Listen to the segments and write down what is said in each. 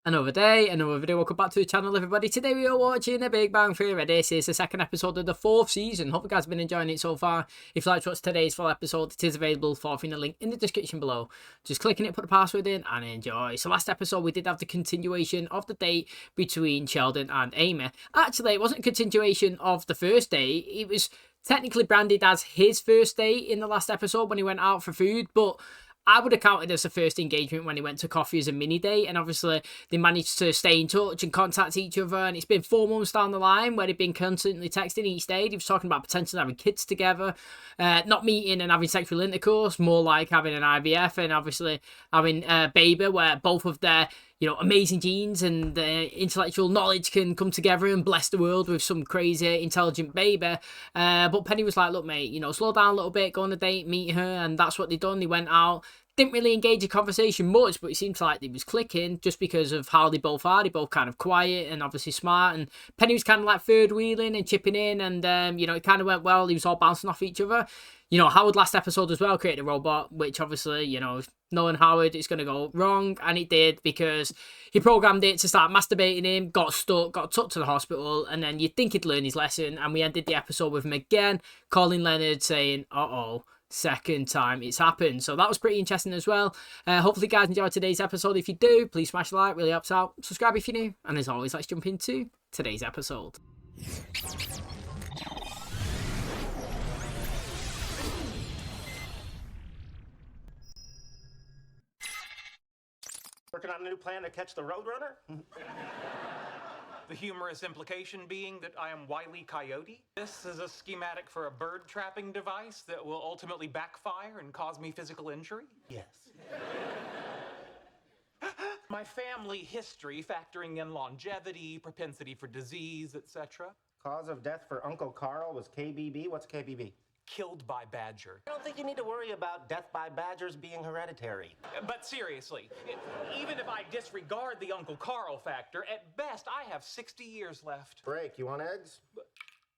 Another day, another video. Welcome back to the channel, everybody. Today we are watching The Big Bang Theory. This is the second episode of the 4th season. Hope you guys have been enjoying it so far. If you like to watch today's full episode, it is available for the link in the description below. Just click on it, put the password in, and enjoy. So last episode we did have the continuation of the date between Sheldon and Amy. Actually, it wasn't a continuation of the first date. It was technically branded as his first date in the last episode when he went out for food, but I would have counted as the first engagement when he went to coffee as a mini date, and obviously they managed to stay in touch and contact each other, and it's been 4 months down the line where they've been constantly texting each day. He was talking about potentially having kids together, not meeting and having sexual intercourse, more like having an IVF and obviously having a baby where both of their amazing genes and intellectual knowledge can come together and bless the world with some crazy, intelligent baby. But Penny was like, look, mate, slow down a little bit, go on a date, meet her. And that's what they done. They went out, didn't really engage in conversation much, but it seems like they was clicking just because of how they both are. They both kind of quiet and obviously smart. And Penny was kind of like third wheeling and chipping in. And, it kind of went well. He was all bouncing off each other. Howard last episode as well created a robot, which obviously, knowing Howard, it's going to go wrong. And it did, because he programmed it to start masturbating him, got stuck, got took to the hospital. And then you'd think he'd learn his lesson. And we ended the episode with him again calling Leonard saying, uh-oh, second time it's happened. So that was pretty interesting as well. Hopefully you guys enjoyed today's episode. If you do, please smash the like, really helps out. Subscribe if you're new. And as always, let's jump into today's episode. Working on a new plan to catch the Roadrunner? The humorous implication being that I am Wile E. Coyote. This is a schematic for a bird trapping device that will ultimately backfire and cause me physical injury. Yes. My family history, factoring in longevity, propensity for disease, etc. Cause of death for Uncle Carl was KBB. What's KBB? Killed by badger. I don't think you need to worry about death by badgers being hereditary. But seriously, even if I disregard the Uncle Carl factor, at best I have 60 years left. Break, you want eggs?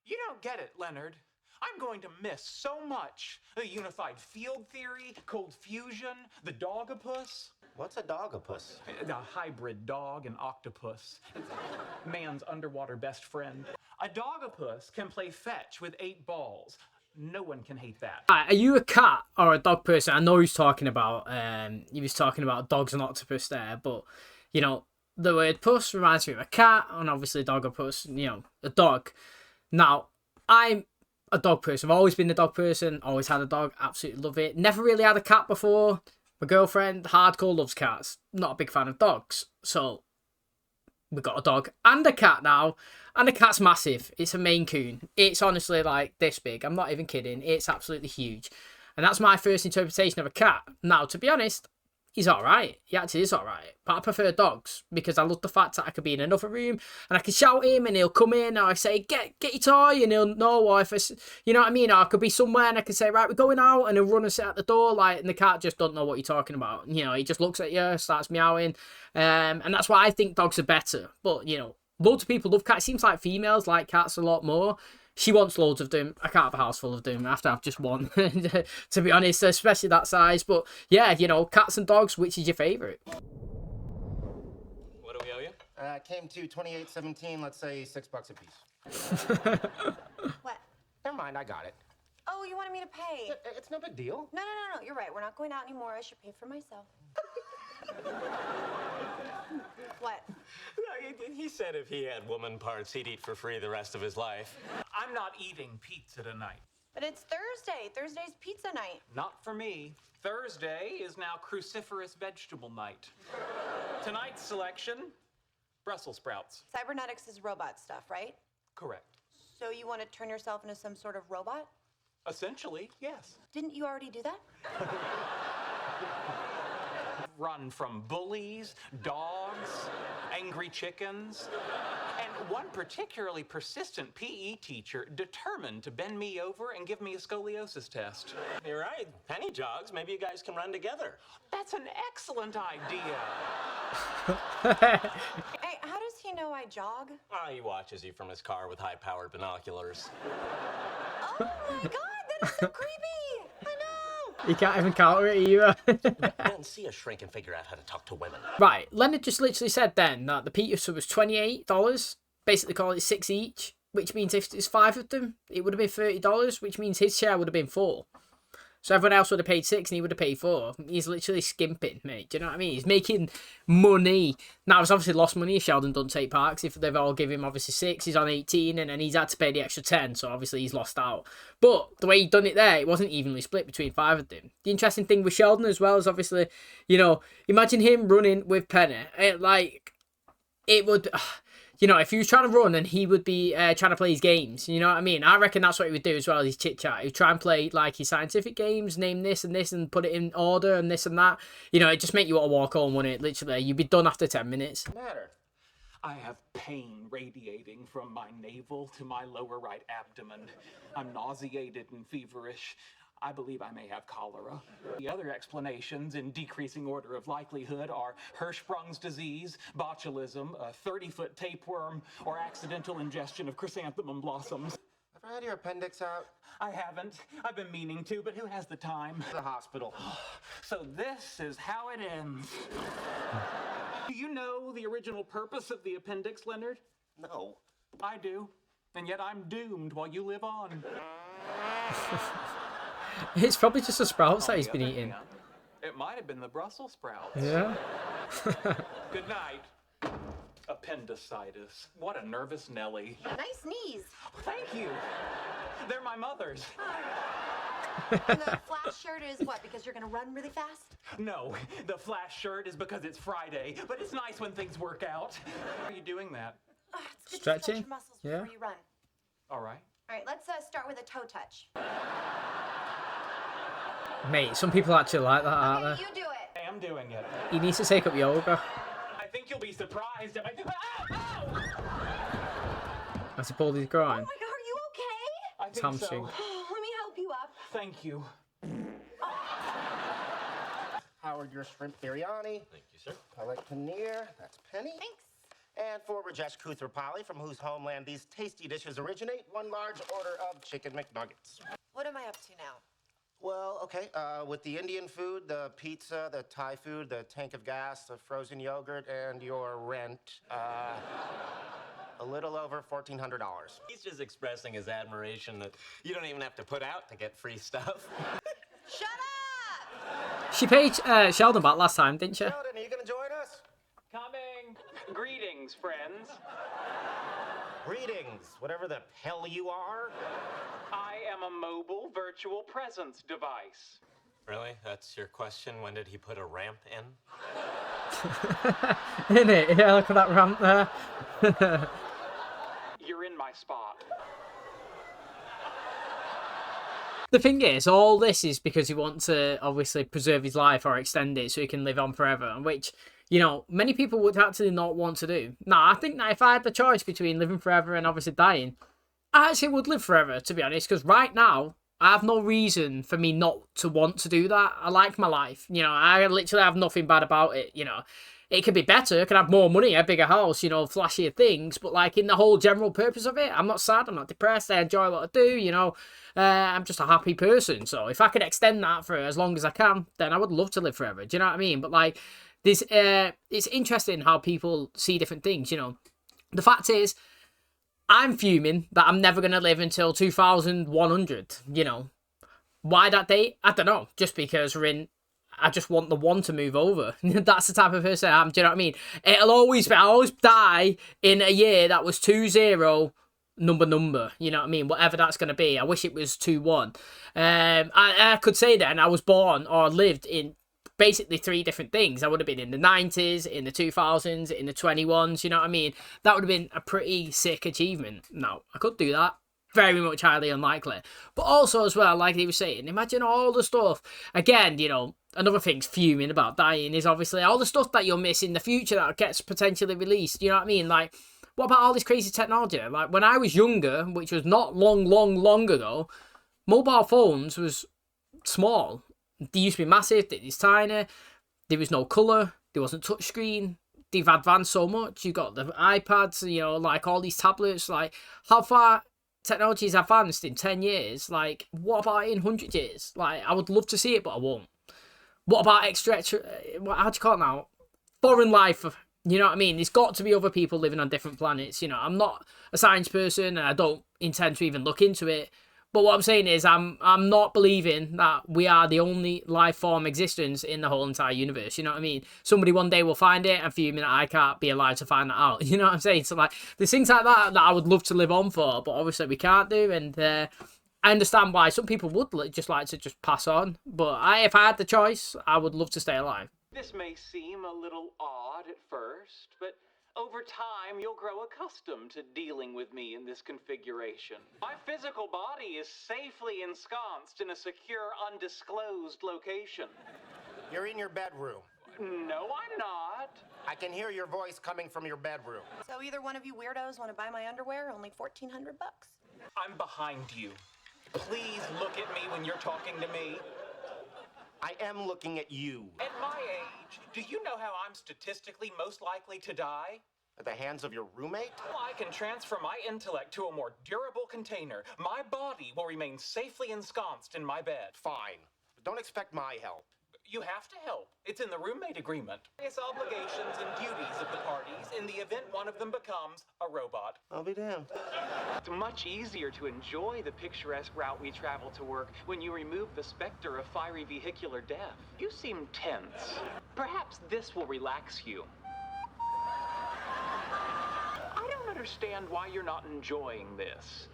You don't get it, Leonard. I'm going to miss so much. The unified field theory, cold fusion, the dogopus. What's a dogopus? The hybrid dog and octopus. Man's underwater best friend. A dogopus can play fetch with 8 balls. No one can hate that. Are you a cat or a dog person? I know he was talking about dogs and octopus there, but the word puss reminds me of a cat, and obviously dogopus, a dog. Now, I'm a dog person. I've always been a dog person, always had a dog, absolutely love it. Never really had a cat before. My girlfriend, hardcore, loves cats. Not a big fan of dogs. So we got a dog and a cat now. And the cat's massive. It's a Maine Coon. It's honestly like this big. I'm not even kidding. It's absolutely huge. And that's my first interpretation of a cat. Now, to be honest, he's alright. He actually is alright. But I prefer dogs because I love the fact that I could be in another room and I can shout him and he'll come in, or I say, get your toy, and he'll know, or if it's, you know what I mean? Or I could be somewhere and I can say, right, we're going out, and he'll run and sit at the door, and the cat just don't know what you're talking about. He just looks at you, starts meowing. And that's why I think dogs are better. But, loads of people love cats. It seems like females like cats a lot more. She wants loads of them. I can't have a house full of them. I have to have just one, to be honest, especially that size. But yeah, cats and dogs, which is your favourite? What do we owe you? Came to 28.17, let's say $6 a piece. What? Never mind, I got it. Oh, you wanted me to pay? It's no big deal. No, you're right. We're not going out anymore. I should pay for myself. What? He said if he had woman parts, he'd eat for free the rest of his life. I'm not eating pizza tonight. But it's Thursday. Thursday's pizza night. Not for me. Thursday is now cruciferous vegetable night. Tonight's selection, Brussels sprouts. Cybernetics is robot stuff, right? Correct. So you want to turn yourself into some sort of robot? Essentially, yes. Didn't you already do that? Run from bullies, dogs, angry chickens, and one particularly persistent PE teacher determined to bend me over and give me a scoliosis test. You're right. Penny jogs. Maybe you guys can run together. That's an excellent idea. Hey, how does he know I jog? He watches you from his car with high-powered binoculars. Oh my God, that is so creepy. I know. You can't even counter it either. Men see a shrink and figure out how to talk to women. Right, Leonard just literally said then that the pizza was $28, basically call it 6 each, which means if it's 5 of them, it would have been $30, which means his share would have been 4. So everyone else would have paid 6 and he would have paid 4. He's literally skimping, mate. Do you know what I mean? He's making money. Now, it's obviously lost money if Sheldon doesn't take part, 'cause if they've all given him obviously 6, he's on 18, and then he's had to pay the extra 10, so obviously he's lost out. But the way he'd done it there, it wasn't evenly split between 5 of them. The interesting thing with Sheldon as well is obviously, you know, imagine him running with Penny. It would... You know, if he was trying to run and he would be trying to play his games, you know what I mean? I reckon that's what he would do as well, his chit-chat. He'd try and play, like, his scientific games, name this and put it in order and this and that. You know, it'd just make you want to walk home, wouldn't it? Literally, you'd be done after 10 minutes. Matter. I have pain radiating from my navel to my lower right abdomen. I'm nauseated and feverish. I believe I may have cholera. The other explanations in decreasing order of likelihood are Hirschsprung's disease, botulism, a 30-foot tapeworm, or accidental ingestion of chrysanthemum blossoms. Ever had your appendix out? I haven't. I've been meaning to, but who has the time? The hospital. So this is how it ends. Do you know the original purpose of the appendix, Leonard? No. I do. And yet I'm doomed while you live on. It's probably just the sprouts that he's been On the other eating. hand, it might have been the Brussels sprouts. Yeah. Good night. Appendicitis. What a nervous Nelly. Nice knees. Thank you. They're my mother's. And the flash shirt is what? Because you're gonna run really fast? No, the flash shirt is because it's Friday, but it's nice when things work out. How are you doing that? It's good to Stretching? stretch your muscles Yeah. before you run. All right. All right, let's start with a toe touch. Mate, some people actually like that, aren't Okay, they? you do it. I am doing it. He needs to take up yoga. I think you'll be surprised if I do. Ow! Has he pulled his groin? Oh my God, are you okay? I think Hamstring. so. Let me help you up. Thank you. Howard, your shrimp biryani. Thank you, sir. Palette paneer. That's Penny. Thanks. And for Rajesh Kuthrapali, from whose homeland these tasty dishes originate, 1 large order of chicken McNuggets. What am I up to now? Well, okay, with the Indian food, the pizza, the Thai food, the tank of gas, the frozen yogurt, and your rent, a little over $1,400. He's just expressing his admiration that you don't even have to put out to get free stuff. Shut up! She paid Sheldon back last time, didn't she? Sheldon, are you gonna join us? Coming. Greetings, friends. Greetings, whatever the hell you are. I am a mobile virtual presence device. Really? That's your question? When did he put a ramp in? Isn't it? Yeah, look at that ramp there. You're in my spot. The thing is, all this is because he wants to obviously preserve his life or extend it so he can live on forever, which, you know, many people would actually not want to do. Now, I think that if I had the choice between living forever and obviously dying, I actually would live forever, to be honest, because right now, I have no reason for me not to want to do that. I like my life. You know, I literally have nothing bad about it, you know. It could be better, I could have more money, a bigger house, you know, flashier things, but like in the whole general purpose of it, I'm not sad, I'm not depressed, I enjoy what I do, you know. I'm just a happy person, so if I could extend that for as long as I can, then I would love to live forever, do you know what I mean? But like, this, it's interesting how people see different things, you know. The fact is, I'm fuming that I'm never going to live until 2100, you know. Why that date? I don't know, just because I just want the one to move over. That's the type of person I am, do you know what I mean? I'll always die in a year that was 20 number, you know what I mean? Whatever that's going to be. I wish it was 21. I could say then I was born or lived in basically 3 different things. I would have been in the 90s, in the 2000s, in the 21s, you know what I mean? That would have been a pretty sick achievement. No, I could do that. Very much highly unlikely. But also as well, like he was saying, imagine all the stuff. Again, you know, another thing's fuming about dying is obviously all the stuff that you'll miss in the future that gets potentially released. You know what I mean? Like, what about all this crazy technology? Like, when I was younger, which was not long ago, mobile phones was small. They used to be massive, they was tiny, there was no colour, there wasn't touchscreen. They've advanced so much. You've got the iPads, you know, like all these tablets. Like, how far technology's advanced in 10 years. Like, what about in 100 years? Like, I would love to see it, but I won't. What about how do you call it now? Foreign life. You know what I mean? There's got to be other people living on different planets. You know, I'm not a science person and I don't intend to even look into it. But what I'm saying is I'm not believing that we are the only life form existence in the whole entire universe. You know what I mean? Somebody one day will find it and fuming that I can't be alive to find that out. You know what I'm saying? So, like, there's things like that I would love to live on for, but obviously we can't do. And I understand why some people would just like to just pass on. But if I had the choice, I would love to stay alive. This may seem a little odd at first, but over time you'll grow accustomed to dealing with me in this configuration. My physical body is safely ensconced in a secure, undisclosed location. You're in your bedroom. No, I'm not. I can hear your voice coming from your bedroom. So either one of you weirdos want to buy my underwear? Only $1,400. I'm behind you. Please look at me when you're talking to me. I am looking at you. At my age, do you know how I'm statistically most likely to die? At the hands of your roommate? Well, I can transfer my intellect to a more durable container. My body will remain safely ensconced in my bed. Fine. But don't expect my help. You have to help. It's in the roommate agreement. Various obligations and duties of the parties in the event one of them becomes a robot. I'll be damned. It's much easier to enjoy the picturesque route we travel to work when you remove the specter of fiery vehicular death. You seem tense. Perhaps this will relax you. I don't understand why you're not enjoying this.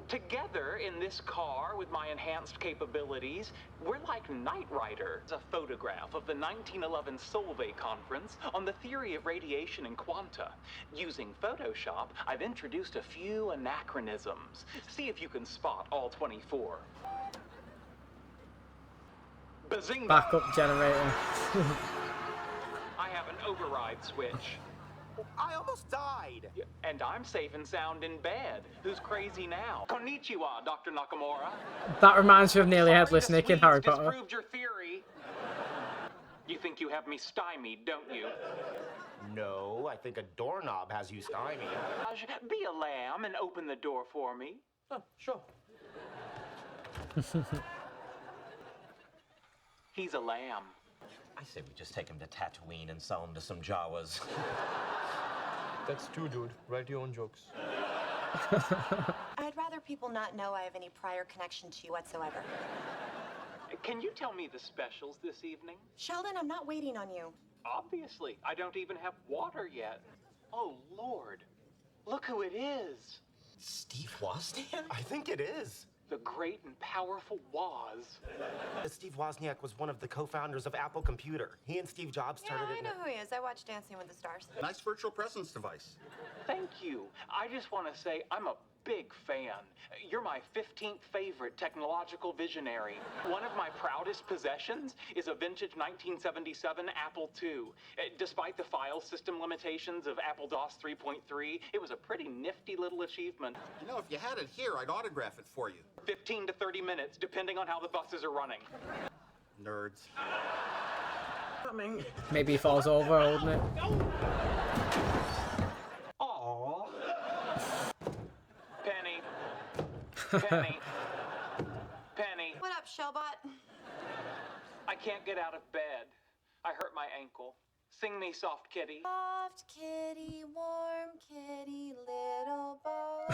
Together in this car with my enhanced capabilities, we're like Knight Rider. It's a photograph of the 1911 Solvay conference on the theory of radiation and quanta. Using Photoshop, I've introduced a few anachronisms. See if you can spot all 24. Bazinga! Backup generator. I have an override switch. I almost died. And I'm safe and sound in bed. Who's crazy now? Konnichiwa, Dr. Nakamura. That reminds me of Nearly Headless Nick in Harry Potter. Disproved your theory. You think you have me stymied, don't you? No, I think a doorknob has you stymied. Be a lamb and open the door for me. Oh, sure. He's a lamb. I say we just take him to Tatooine and sell him to some Jawas. That's two, dude. Write your own jokes. I'd rather people not know I have any prior connection to you whatsoever. Can you tell me the specials this evening? Sheldon, I'm not waiting on you. Obviously, I don't even have water yet. Oh, Lord. Look who it is. Steve Wozniak? I think it is. The great and powerful Woz. Steve Wozniak was one of the co-founders of Apple Computer. He and Steve Jobs Yeah, started I it. know who he is. I watch Dancing with the Stars. Nice virtual presence device. Thank you. I just want to say I'm a big fan. You're my 15th favorite technological visionary. One of my proudest possessions is a vintage 1977 Apple II. Despite the file system limitations of Apple DOS 3.3, it was a pretty nifty little achievement. You know, if you had it here, I'd autograph it for you. 15 to 30 minutes, depending on how the buses are running. Nerds. Coming. Maybe he falls over holding it. Aww. Penny. Penny. Penny. What up, Shellbot? I can't get out of bed. I hurt my ankle. Sing me Soft Kitty. Soft kitty, warm kitty, little ball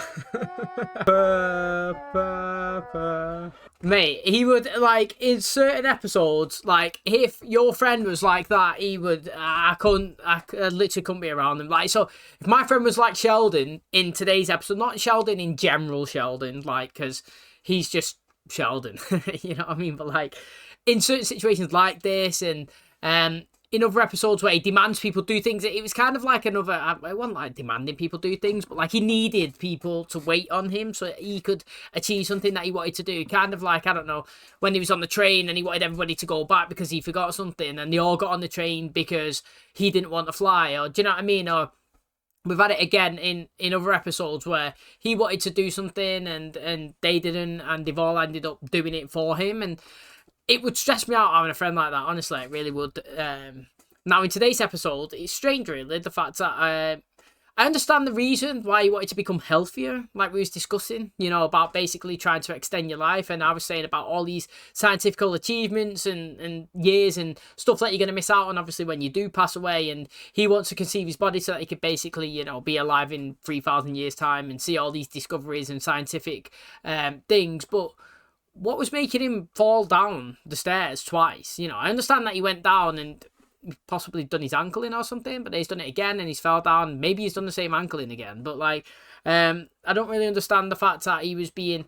of fur. Mate, he would, like, in certain episodes, like, if your friend was like that, he would, I literally couldn't be around him. Like, so, if my friend was like Sheldon in today's episode, not Sheldon in general Sheldon, like, because he's just Sheldon, you know what I mean? But, like, in certain situations like this, and, in other episodes where he demands people do things, it was kind of like another, I wasn't like demanding people do things, but like he needed people to wait on him so he could achieve something that he wanted to do. Kind of like, I don't know, when he was on the train and he wanted everybody to go back because he forgot something, and they all got on the train because he didn't want to fly, or do you know what I mean? Or we've had it again in other episodes where he wanted to do something and they didn't, and they've all ended up doing it for him. And it would stress me out having a friend like that, honestly, it really would. Now, in today's episode, it's strange, really, the fact that I understand the reason why he wanted to become healthier, like we was discussing, you know, about basically trying to extend your life. And I was saying about all these scientific achievements and years and stuff that you're going to miss out on, obviously, when you do pass away. And he wants to conceive his body so that he could basically, you know, be alive in 3,000 years' time and see all these discoveries and scientific things. But what was making him fall down the stairs twice? You know, I understand that he went down and possibly done his ankle in or something, but he's done it again and he's fell down. Maybe he's done the same ankle in again, but like I don't really understand the fact that he was being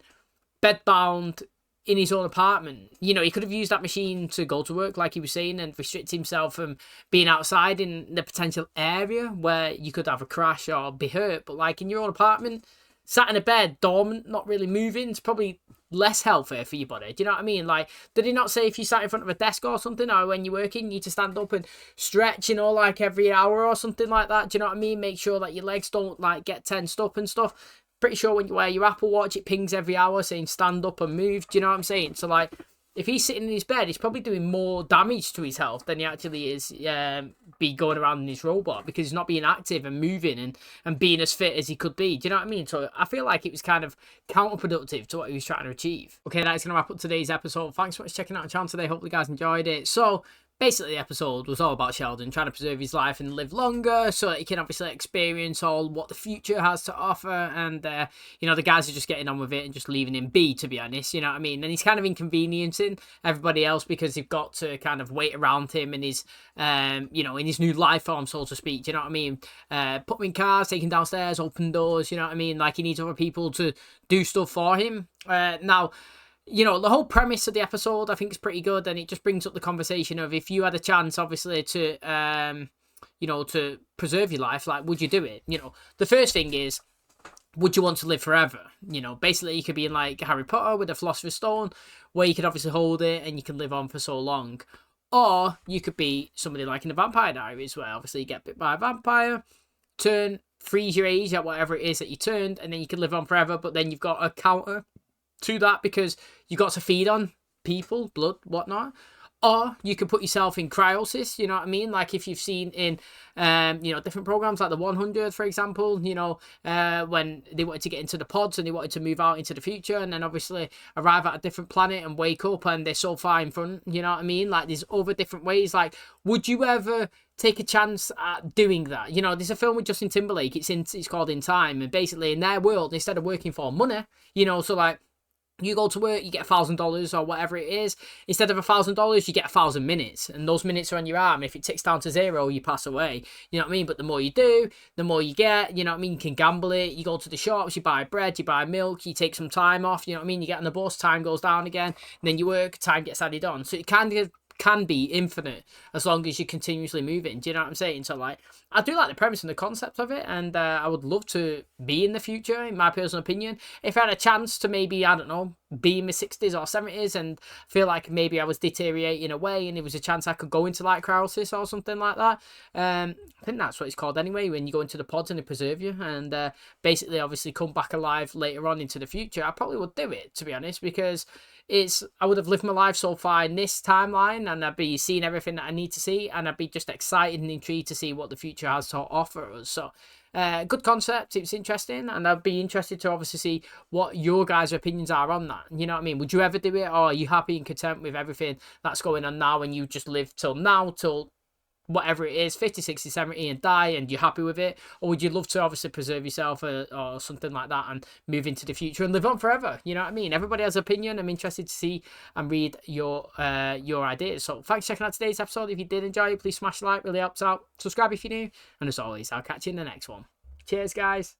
bedbound in his own apartment. You know, he could have used that machine to go to work, like he was saying, and restrict himself from being outside in the potential area where you could have a crash or be hurt. But like in your own apartment, sat in a bed, dormant, not really moving, it's probably less healthy for your body. Do you know what I mean? Like, did he not say if you sat in front of a desk or something, or when you're working, you need to stand up and stretch, you know, like every hour or something like that? Do you know what I mean? Make sure that your legs don't like get tensed up and stuff. Pretty sure when you wear your Apple Watch, it pings every hour saying stand up and move. Do you know what I'm saying? So like, if he's sitting in his bed, he's probably doing more damage to his health than he actually is be going around in his robot, because he's not being active and moving and being as fit as he could be. Do you know what I mean? So I feel like it was kind of counterproductive to what he was trying to achieve. Okay, that's going to wrap up today's episode. Thanks so much for checking out the channel today. Hopefully you guys enjoyed it. So basically, the episode was all about Sheldon trying to preserve his life and live longer so that he can obviously experience all what the future has to offer. And, you know, the guys are just getting on with it and just leaving him be, to be honest. You know what I mean? And he's kind of inconveniencing everybody else because they've got to kind of wait around him in his, you know, in his new life form, so to speak. Do you know what I mean? Put him in cars, take him downstairs, open doors. You know what I mean? Like, he needs other people to do stuff for him. Now, you know, the whole premise of the episode, I think, is pretty good, and it just brings up the conversation of if you had a chance, obviously, to, you know, to preserve your life, like, would you do it? You know, the first thing is, would you want to live forever? You know, basically, you could be in, like, Harry Potter with the Philosopher's Stone, where you could obviously hold it and you can live on for so long. Or you could be somebody like in the Vampire Diaries, where obviously you get bit by a vampire, freeze your age at whatever it is that you turned, and then you can live on forever, but then you've got a counter to that because you got to feed on people, blood, whatnot. Or you could put yourself in cryosis, you know what I mean? Like if you've seen in, you know, different programs like the 100, for example, you know, when they wanted to get into the pods and they wanted to move out into the future and then obviously arrive at a different planet and wake up and they're so far in front, you know what I mean? Like there's other different ways. Like, would you ever take a chance at doing that? You know, there's a film with Justin Timberlake. It's called In Time, and basically in their world, instead of working for money, you know, so like, you go to work, you get $1,000 or whatever it is. Instead of $1,000, you get 1,000 minutes. And those minutes are on your arm. If it ticks down to 0, you pass away. You know what I mean? But the more you do, the more you get. You know what I mean? You can gamble it. You go to the shops, you buy bread, you buy milk, you take some time off. You know what I mean? You get on the bus, time goes down again. And then you work, time gets added on. So it kind of can be infinite as long as you're continuously moving. Do you know what I'm saying? So like, I do like the premise and the concept of it, and I would love to be in the future, in my personal opinion. If I had a chance to maybe, I don't know, be in my 60s or 70s and feel like maybe I was deteriorating away and there was a chance I could go into like cryosis or something like that. I think that's what it's called anyway, when you go into the pods and they preserve you and basically obviously come back alive later on into the future. I probably would do it, to be honest, because I would have lived my life so far in this timeline and I'd be seeing everything that I need to see, and I'd be just excited and intrigued to see what the future has to offer us. So good concept, it's interesting, and I'd be interested to obviously see what your guys' opinions are on that. You know what I mean? Would you ever do it, or are you happy and content with everything that's going on now and you just live till now, till whatever it is, 50, 60, 70 and die, and you're happy with it? Or would you love to obviously preserve yourself or something like that and move into the future and live on forever? You know what I mean? Everybody has an opinion. I'm interested to see and read your ideas. So thanks for checking out today's episode. If you did enjoy it, please smash the like, really helps out. Subscribe if you're new, and as always, I'll catch you in the next one. Cheers, guys.